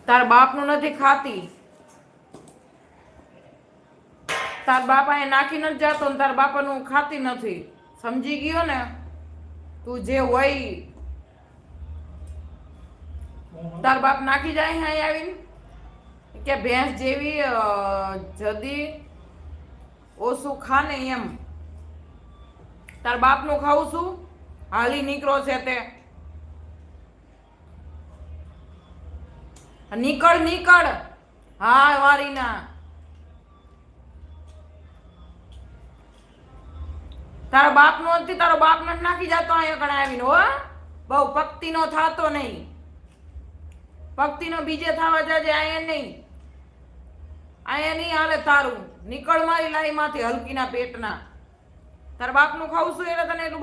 તાર બાપનું નથી ખાતી, તાર બાપા એ નાખી નથી જાતો ને તાર બાપાનું ખાતી નથી. સમજી ગયો ને? તું જે હોય તાર બાપ નાખી જાય અહીં આવીને કે ભેંસ જેવી જદી ઓછું ખાને એમ. તાર બાપનું ખાવું છું? હાલી નીકળો છે તે નીકળ નીકળ. હા વારીના તારો બાપ નો નથી, તારો બાપ ને નાખી જતો અહીંયા કણે આવીને. હો બહુ પક્તિ નો થાતો નહીં, પક્તિ નો બીજે થવા જાજે, અહીંયા નહીં, અહીંયા નહીં હાલે તારું. નીકળ મારી લાઈ માંથી હલકીના પેટના. તારા બાપ નું ખાવું છું એટલે તને એટલું